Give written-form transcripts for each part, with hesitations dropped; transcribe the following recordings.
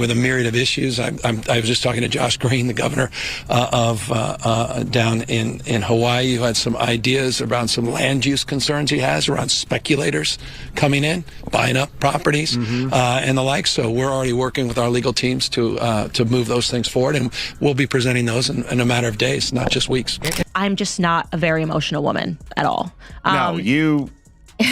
with a myriad of issues. I was just talking to Josh Green, the governor down in Hawaii, who had some ideas around some land use concerns he has around speculators coming in, buying up properties, and the like. So we're already working with our legal teams to move those things forward, and we'll be presenting those in a matter of days, not just weeks. I'm just not a very emotional woman at all. No, you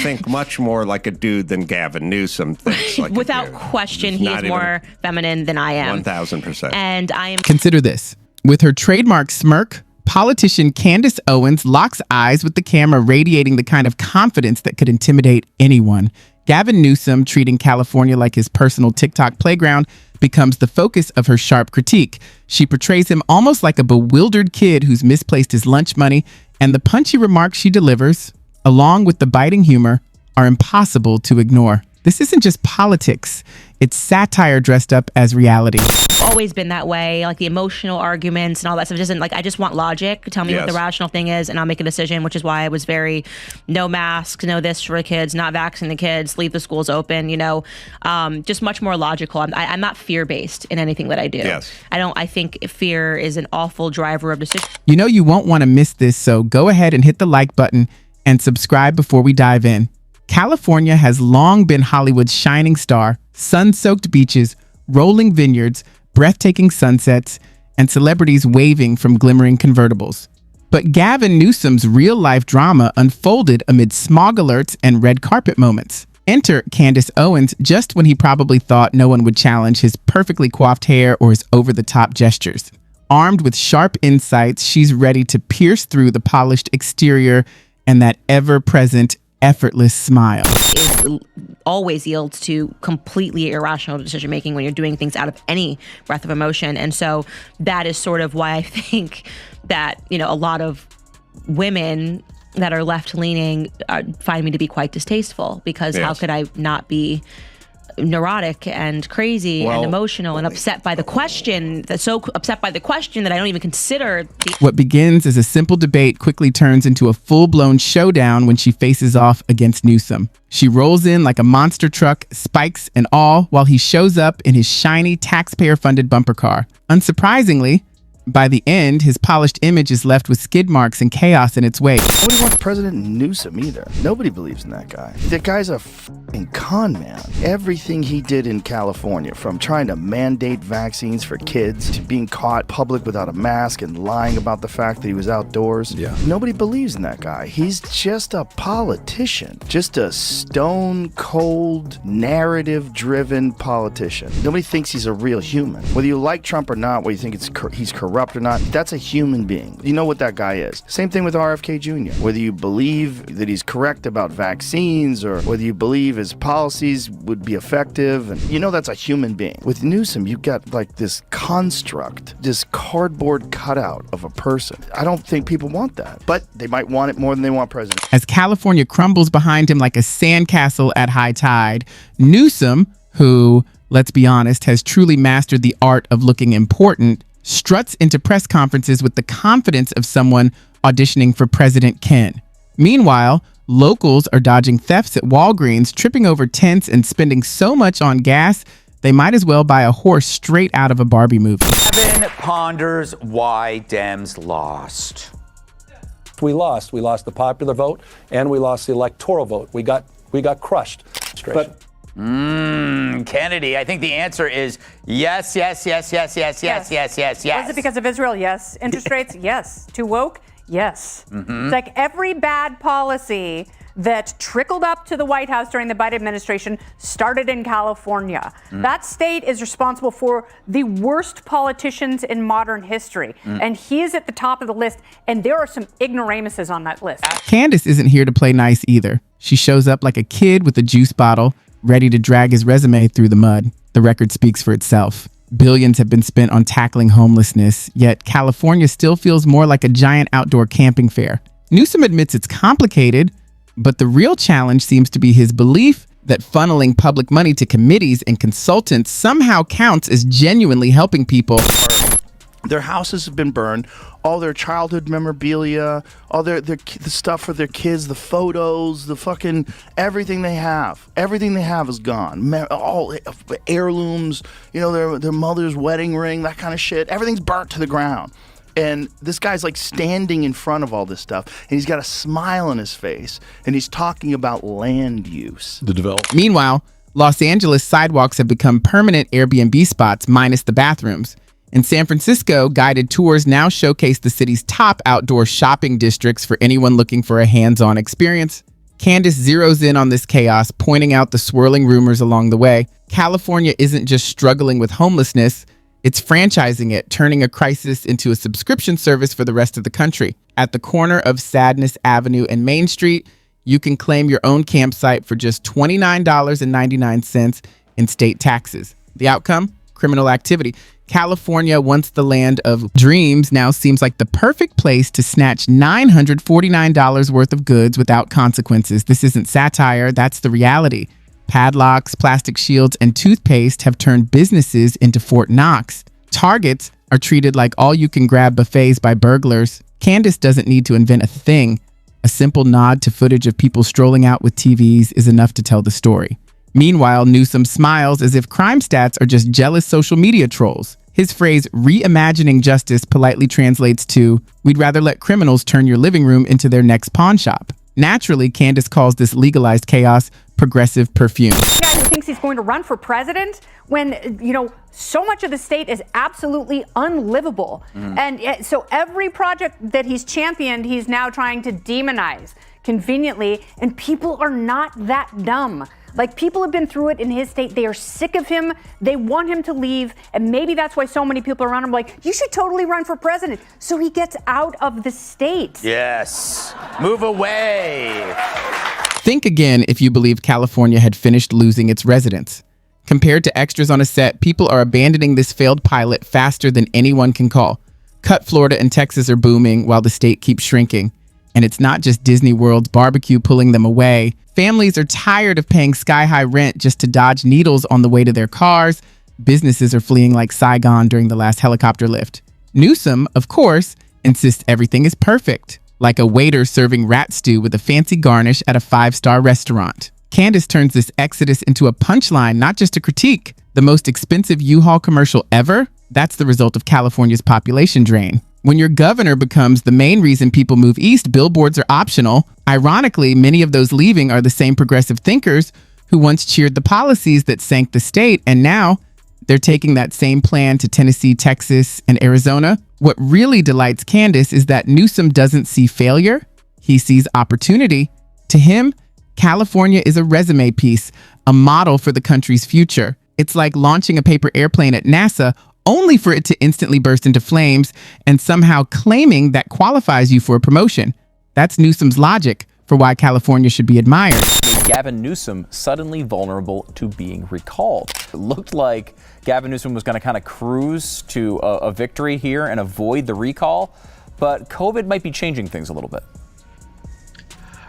think much more like a dude than Gavin Newsom thinks like Without a dude. question, he is more feminine than I am. 1,000%. And I am... Consider this. With her trademark smirk, politician Candace Owens locks eyes with the camera, radiating the kind of confidence that could intimidate anyone. Gavin Newsom, treating California like his personal TikTok playground, becomes the focus of her sharp critique. She portrays him almost like a bewildered kid who's misplaced his lunch money, and the punchy remarks she delivers, along with the biting humor, are impossible to ignore. This isn't just politics. It's satire dressed up as reality. Always been that way, like the emotional arguments and all that stuff. Doesn't like I just want logic. Tell me what the rational thing is, and I'll make a decision. Which is why I was very no masks, no this for the kids, not vaccinating the kids, leave the schools open. Just much more logical. I'm not fear based in anything that I do. Yes. I think fear is an awful driver of decision. You won't want to miss this, so go ahead and hit the like button and subscribe before we dive in. California has long been Hollywood's shining star, sun-soaked beaches, rolling vineyards, breathtaking sunsets, and celebrities waving from glimmering convertibles. But Gavin Newsom's real-life drama unfolded amid smog alerts and red carpet moments. Enter Candace Owens just when he probably thought no one would challenge his perfectly coiffed hair or his over-the-top gestures. Armed with sharp insights, she's ready to pierce through the polished exterior and that ever-present, effortless smile. It always yields to completely irrational decision making when you're doing things out of any breath of emotion. And so that is sort of why I think that, a lot of women that are left leaning find me to be quite distasteful, because how could I not be neurotic and crazy and emotional and upset by the question, that I don't even consider. What begins as a simple debate quickly turns into a full-blown showdown when she faces off against Newsom. She rolls in like a monster truck, spikes and all, while he shows up in his shiny taxpayer-funded bumper car. Unsurprisingly, by the end, his polished image is left with skid marks and chaos in its wake. Nobody wants President Newsom either. Nobody believes in that guy. That guy's a f***ing con man. Everything he did in California, from trying to mandate vaccines for kids to being caught public without a mask and lying about the fact that he was outdoors. Yeah. Nobody believes in that guy. He's just a politician. Just a stone-cold, narrative-driven politician. Nobody thinks he's a real human. Whether you like Trump or not, whether you think he's corrupt or not, that's a human being. You know what that guy is. Same thing with RFK Jr. Whether you believe that he's correct about vaccines or whether you believe his policies would be effective, and that's a human being. With Newsom, you've got like this construct, this cardboard cutout of a person. I don't think people want that, but they might want it more than they want President. As California crumbles behind him like a sandcastle at high tide, Newsom, who, let's be honest, has truly mastered the art of looking important, struts into press conferences with the confidence of someone auditioning for President Ken. Meanwhile, locals are dodging thefts at Walgreens, tripping over tents, and spending so much on gas, they might as well buy a horse straight out of a Barbie movie. Gavin ponders why Dems lost. We lost the popular vote, and we lost the electoral vote. We got crushed. But Kennedy, I think the answer is yes. Was it because of Israel? Yes. Interest rates? Yes. Too woke? Yes. It's like every bad policy that trickled up to the White House during the Biden administration started in California. That state is responsible for the worst politicians in modern history. And he is at the top of the list, and there are some ignoramuses on that list. Candace isn't here to play nice either. She shows up like a kid with a juice bottle, ready to drag his resume through the mud. The record speaks for itself. Billions have been spent on tackling homelessness, yet California still feels more like a giant outdoor camping fair. Newsom admits it's complicated, but the real challenge seems to be his belief that funneling public money to committees and consultants somehow counts as genuinely helping people. Their houses have been burned, all their childhood memorabilia, all the stuff for their kids, the photos, the fucking everything they have is gone. All heirlooms, you know, their mother's wedding ring, that kind of shit. Everything's burnt to the ground. And this guy's like standing in front of all this stuff, and he's got a smile on his face, and he's talking about land use. Meanwhile, Los Angeles sidewalks have become permanent Airbnb spots minus the bathrooms. In San Francisco, guided tours now showcase the city's top outdoor shopping districts for anyone looking for a hands-on experience. Candace zeroes in on this chaos, pointing out the swirling rumors along the way. California isn't just struggling with homelessness, it's franchising it, turning a crisis into a subscription service for the rest of the country. At the corner of Sadness Avenue and Main Street, you can claim your own campsite for just $29.99 in state taxes. The outcome? Criminal activity. California, once the land of dreams, now seems like the perfect place to snatch $949 worth of goods without consequences. This isn't satire, that's the reality. Padlocks, plastic shields, and toothpaste have turned businesses into Fort Knox. Targets are treated like all-you-can-grab buffets by burglars. Candace doesn't need to invent a thing. A simple nod to footage of people strolling out with TVs is enough to tell the story. Meanwhile, Newsom smiles as if crime stats are just jealous social media trolls. His phrase, reimagining justice, politely translates to, we'd rather let criminals turn your living room into their next pawn shop. Naturally, Candace calls this legalized chaos progressive perfume. Guy who thinks he's going to run for president when, you know, so much of the state is absolutely unlivable. And so every project that he's championed, he's now trying to demonize conveniently. And people are not that dumb. Like, people have been through it in his state. They are sick of him. They want him to leave. And maybe that's why so many people around him are like, you should totally run for president. So he gets out of the state. Yes. Move away. Think again if you believe California had finished losing its residents. Compared to extras on a set, people are abandoning this failed pilot faster than anyone can call. Cut Florida and Texas are booming while the state keeps shrinking. And it's not just Disney World's barbecue pulling them away. Families are tired of paying sky-high rent just to dodge needles on the way to their cars. Businesses are fleeing like Saigon during the last helicopter lift. Newsom, of course, insists everything is perfect, like a waiter serving rat stew with a fancy garnish at a 5-star restaurant. Candace turns this exodus into a punchline, not just a critique. The most expensive U-Haul commercial ever? That's the result of California's population drain. When your governor becomes the main reason people move east, billboards are optional. Ironically, many of those leaving are the same progressive thinkers who once cheered the policies that sank the state, and now they're taking that same plan to Tennessee, Texas, and Arizona. What really delights Candace is that Newsom doesn't see failure, he sees opportunity. To him, California is a resume piece, a model for the country's future. It's like launching a paper airplane at NASA only for it to instantly burst into flames and somehow claiming that qualifies you for a promotion. That's Newsom's logic for why California should be admired. Made Gavin Newsom suddenly vulnerable to being recalled. It looked like Gavin Newsom was going to kind of cruise to a victory here and avoid the recall, but COVID might be changing things a little bit.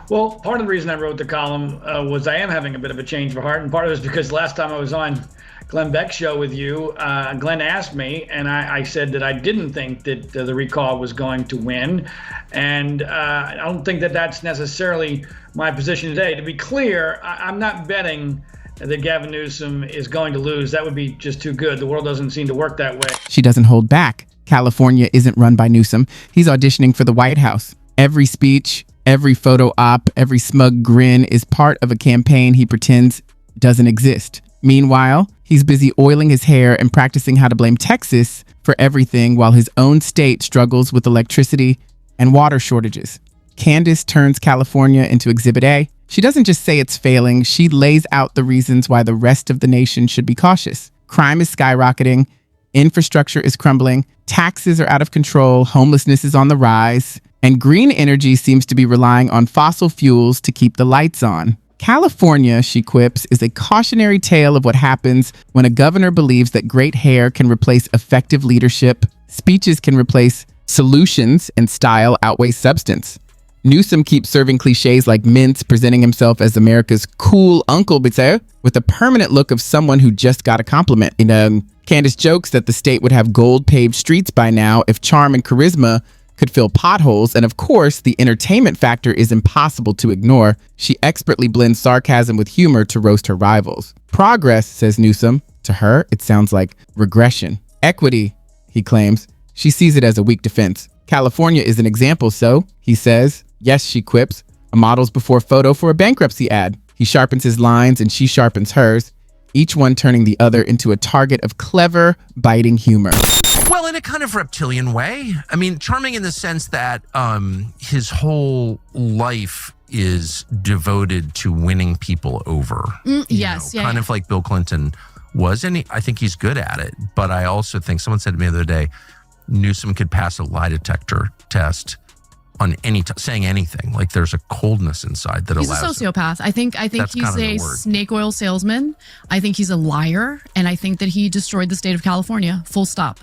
Well, part of the reason I wrote the column was I am having a bit of a change of heart, and part of it is because last time I was on Glenn Beck's show with you, Glenn asked me, and I said that I didn't think that the recall was going to win, and I don't think that that's necessarily my position today. To be clear, I'm not betting that Gavin Newsom is going to lose. That would be just too good. The world doesn't seem to work that way. She doesn't hold back. California isn't run by Newsom. He's auditioning for the White House. Every speech, every photo op, every smug grin is part of a campaign he pretends doesn't exist. Meanwhile, he's busy oiling his hair and practicing how to blame Texas for everything while his own state struggles with electricity and water shortages. Candace turns California into Exhibit A. She doesn't just say it's failing, she lays out the reasons why the rest of the nation should be cautious. Crime is skyrocketing, infrastructure is crumbling, taxes are out of control, homelessness is on the rise, and green energy seems to be relying on fossil fuels to keep the lights on. California, she quips, is a cautionary tale of what happens when a governor believes that great hair can replace effective leadership, speeches can replace solutions, and style outweighs substance. Newsom keeps serving cliches like mints, presenting himself as America's cool uncle, with a permanent look of someone who just got a compliment. Candace jokes that the state would have gold-paved streets by now if charm and charisma could fill potholes, and of course, the entertainment factor is impossible to ignore. She expertly blends sarcasm with humor to roast her rivals. Progress, says Newsom. To her, it sounds like regression. Equity, he claims. She sees it as a weak defense. California is an example, so, he says. Yes, she quips. A model's before photo for a bankruptcy ad. He sharpens his lines and she sharpens hers, each one turning the other into a target of clever, biting humor. Well, in a kind of reptilian way. I mean, charming in the sense that his whole life is devoted to winning people over. Yes, kind of like Bill Clinton was, and I think he's good at it. But I also think, someone said to me the other day, Newsom could pass a lie detector test on saying anything. Like there's a coldness inside that he's allows a sociopath. I think he's a snake oil salesman. I think he's a liar, and I think that he destroyed the state of California. Full stop.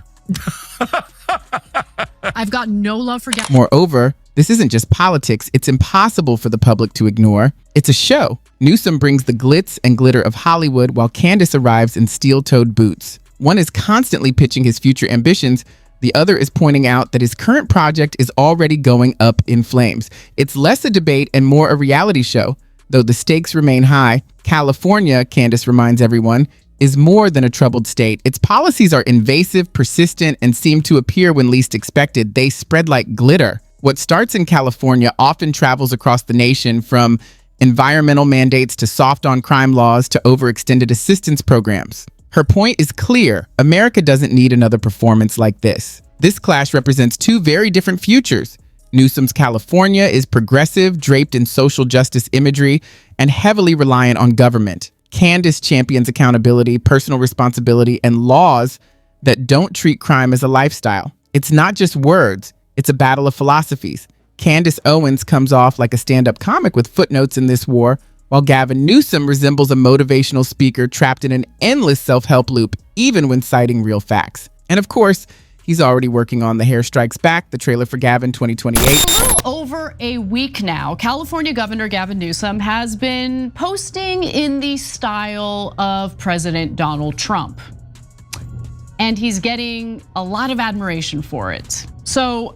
I've got no love for Moreover, this isn't just politics. It's impossible for the public to ignore. It's a show. Newsom brings the glitz and glitter of Hollywood while Candace arrives in steel-toed boots. One is constantly pitching his future ambitions. The other is pointing out that his current project is already going up in flames. It's less a debate and more a reality show. Though the stakes remain high, California, Candace reminds everyone, is more than a troubled state. Its policies are invasive, persistent, and seem to appear when least expected. They spread like glitter. What starts in California often travels across the nation, from environmental mandates to soft-on-crime laws to overextended assistance programs. Her point is clear. America doesn't need another performance like this. This clash represents two very different futures. Newsom's California is progressive, draped in social justice imagery, and heavily reliant on government. Candace champions accountability, personal responsibility, and laws that don't treat crime as a lifestyle. It's not just words, it's a battle of philosophies. Candace Owens comes off like a stand-up comic with footnotes in this war, while Gavin Newsom resembles a motivational speaker trapped in an endless self-help loop, even when citing real facts. And of course, he's already working on The Hair Strikes Back, the trailer for Gavin 2028. A little over a week now, California Governor Gavin Newsom has been posting in the style of President Donald Trump. And he's getting a lot of admiration for it. So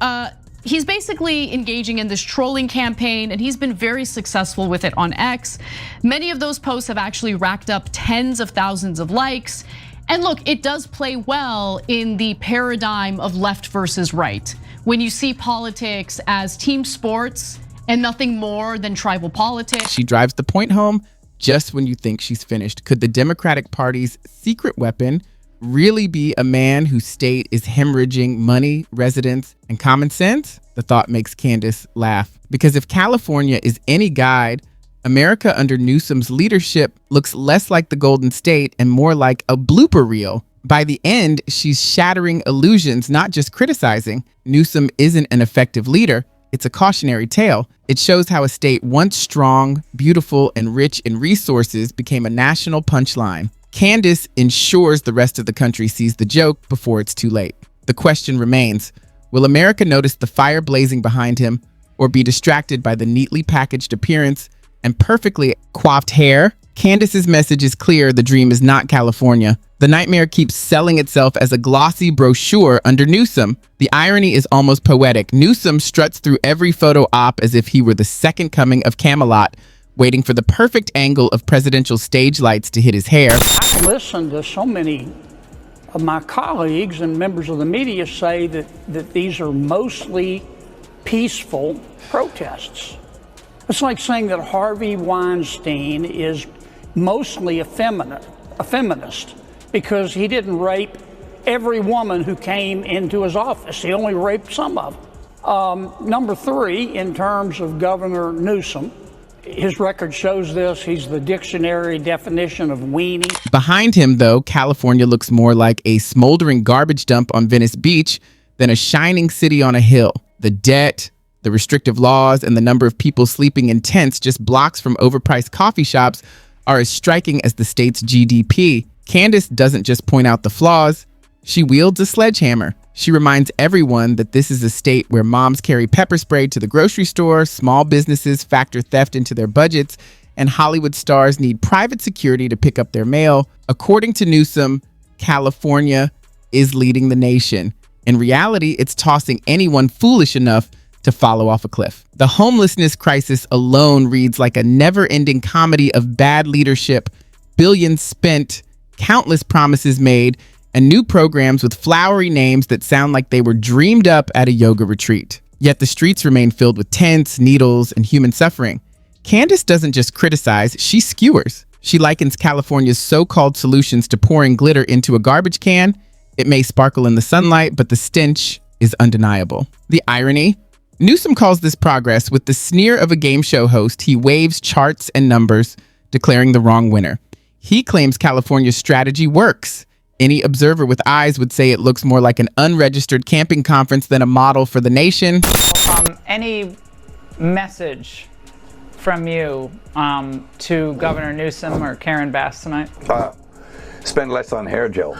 he's basically engaging in this trolling campaign, and he's been very successful with it on X. Many of those posts have actually racked up tens of thousands of likes. And look, it does play well in the paradigm of left versus right. When you see politics as team sports and nothing more than tribal politics. She drives the point home just when you think she's finished. Could the Democratic Party's secret weapon really be a man whose state is hemorrhaging money, residents, and common sense? The thought makes Candace laugh. Because if California is any guide, America under Newsom's leadership looks less like the Golden State and more like a blooper reel. By the end, she's shattering illusions, not just criticizing. Newsom isn't an effective leader. It's a cautionary tale. It shows how a state once strong, beautiful, and rich in resources became a national punchline. Candace ensures the rest of the country sees the joke before it's too late. The question remains, will America notice the fire blazing behind him or be distracted by the neatly packaged appearance and perfectly coiffed hair? Candace's message is clear. The dream is not California. The nightmare keeps selling itself as a glossy brochure under Newsom. The irony is almost poetic. Newsom struts through every photo op as if he were the second coming of Camelot, waiting for the perfect angle of presidential stage lights to hit his hair. I listen to so many of my colleagues and members of the media say that these are mostly peaceful protests. It's like saying that Harvey Weinstein is mostly a feminist because he didn't rape every woman who came into his office. He only raped some of them. Number three, in terms of Governor Newsom, his record shows this. He's the dictionary definition of weenie. Behind him, though, California looks more like a smoldering garbage dump on Venice Beach than a shining city on a hill. The debt, the restrictive laws, and the number of people sleeping in tents just blocks from overpriced coffee shops are as striking as the state's GDP. Candace doesn't just point out the flaws, she wields a sledgehammer. She reminds everyone that this is a state where moms carry pepper spray to the grocery store, small businesses factor theft into their budgets, and Hollywood stars need private security to pick up their mail. According to Newsom, California is leading the nation. In reality, it's tossing anyone foolish enough to follow off a cliff. The homelessness crisis alone reads like a never-ending comedy of bad leadership, billions spent, countless promises made, and new programs with flowery names that sound like they were dreamed up at a yoga retreat. Yet the streets remain filled with tents, needles, and human suffering. Candace doesn't just criticize, she skewers. She likens California's so-called solutions to pouring glitter into a garbage can. It may sparkle in the sunlight, but the stench is undeniable. The irony? Newsom calls this progress. With the sneer of a game show host, he waves charts and numbers, declaring the wrong winner. He claims California's strategy works. Any observer with eyes would say it looks more like an unregistered camping conference than a model for the nation. Any message from you to Governor Newsom or Karen Bass tonight? Spend less on hair gel.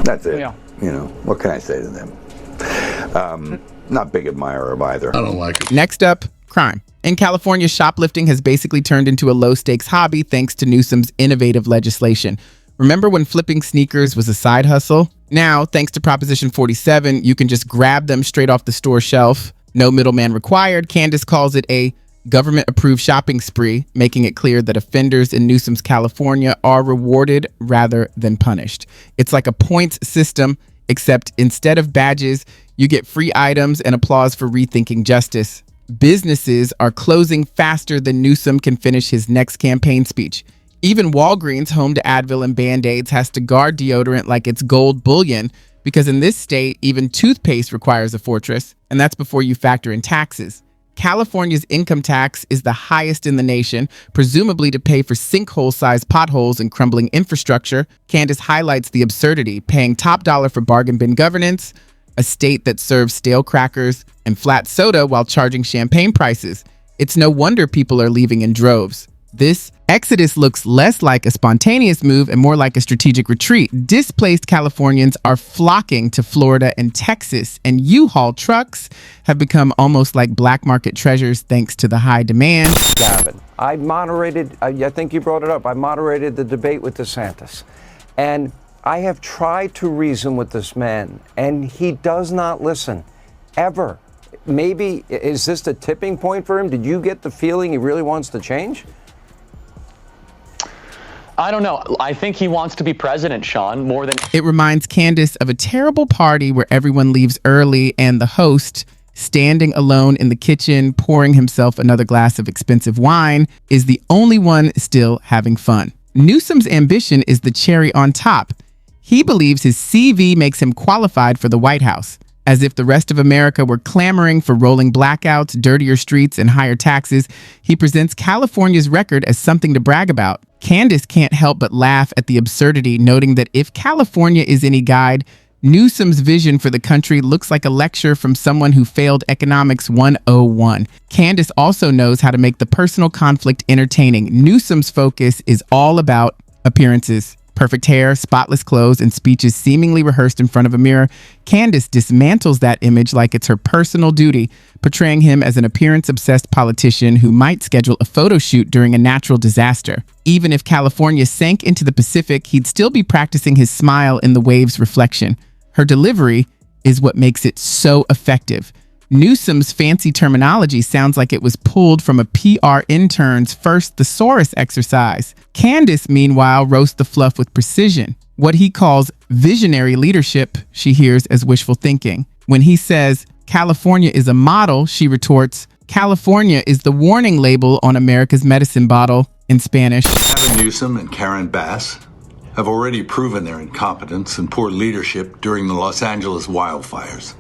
That's it. Yeah. You know, what can I say to them? Not big admirer of either. I don't like it. Next up, crime. In California, shoplifting has basically turned into a low-stakes hobby thanks to Newsom's innovative legislation. Remember when flipping sneakers was a side hustle? Now, thanks to Proposition 47, you can just grab them straight off the store shelf. No middleman required. Candace calls it a government-approved shopping spree, making it clear that offenders in Newsom's California are rewarded rather than punished. It's like a points system, except instead of badges, you get free items and applause for rethinking justice. Businesses are closing faster than Newsom can finish his next campaign speech. Even Walgreens, home to Advil and Band-Aids, has to guard deodorant like it's gold bullion, because in this state, even toothpaste requires a fortress, and that's before you factor in taxes. California's income tax is the highest in the nation, presumably to pay for sinkhole-sized potholes and crumbling infrastructure. Candace highlights the absurdity, paying top dollar for bargain bin governance, a state that serves stale crackers and flat soda while charging champagne prices. It's no wonder people are leaving in droves. This exodus looks less like a spontaneous move and more like a strategic retreat. Displaced Californians are flocking to Florida and Texas, and U-Haul trucks have become almost like black market treasures thanks to the high demand. Gavin, I moderated, I think you brought it up, I moderated the debate with DeSantis. And I have tried to reason with this man, and he does not listen, ever. Maybe, is this the tipping point for him? Did you get the feeling he really wants to change? I don't know. I think he wants to be president, Sean, more than... It reminds Candace of a terrible party where everyone leaves early and the host, standing alone in the kitchen, pouring himself another glass of expensive wine, is the only one still having fun. Newsom's ambition is the cherry on top. He believes his CV makes him qualified for the White House. As if the rest of America were clamoring for rolling blackouts, dirtier streets, and higher taxes, he presents California's record as something to brag about. Candace can't help but laugh at the absurdity, noting that if California is any guide, Newsom's vision for the country looks like a lecture from someone who failed Economics 101. Candace also knows how to make the personal conflict entertaining. Newsom's focus is all about appearances. Perfect hair, spotless clothes, and speeches seemingly rehearsed in front of a mirror. Candace dismantles that image like it's her personal duty, portraying him as an appearance-obsessed politician who might schedule a photo shoot during a natural disaster. Even if California sank into the Pacific, he'd still be practicing his smile in the wave's reflection. Her delivery is what makes it so effective. Newsom's fancy terminology sounds like it was pulled from a PR intern's first thesaurus exercise. Candace, meanwhile, roasts the fluff with precision. What he calls visionary leadership, she hears as wishful thinking. When he says, California is a model, she retorts, California is the warning label on America's medicine bottle, in Spanish. Gavin Newsom and Karen Bass have already proven their incompetence and poor leadership during the Los Angeles wildfires.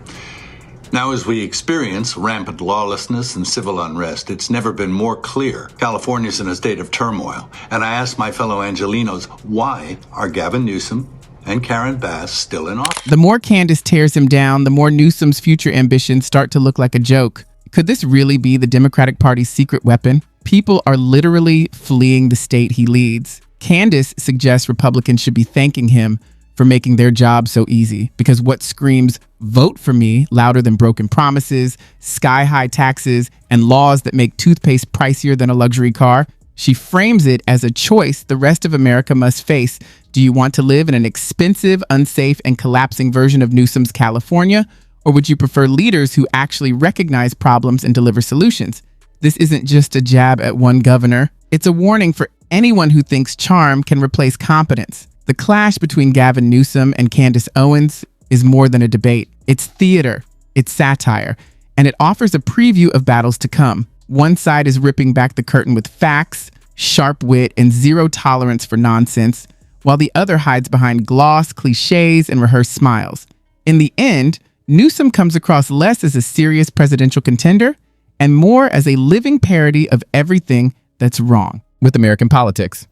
Now, as we experience rampant lawlessness and civil unrest, it's never been more clear California's in a state of turmoil. And I ask my fellow Angelinos, why are Gavin Newsom and Karen Bass still in office? The more Candace tears him down, the more Newsom's future ambitions start to look like a joke. Could this really be the Democratic Party's secret weapon? People are literally fleeing the state he leads. Candace suggests Republicans should be thanking him for making their job so easy. Because what screams vote for me louder than broken promises, sky-high taxes, and laws that make toothpaste pricier than a luxury car, she frames it as a choice the rest of America must face. Do you want to live in an expensive, unsafe, and collapsing version of Newsom's California? Or would you prefer leaders who actually recognize problems and deliver solutions? This isn't just a jab at one governor. It's a warning for anyone who thinks charm can replace competence. The clash between Gavin Newsom and Candace Owens is more than a debate. It's theater, it's satire, and it offers a preview of battles to come. One side is ripping back the curtain with facts, sharp wit, and zero tolerance for nonsense, while the other hides behind gloss, cliches, and rehearsed smiles. In the end, Newsom comes across less as a serious presidential contender and more as a living parody of everything that's wrong with American politics.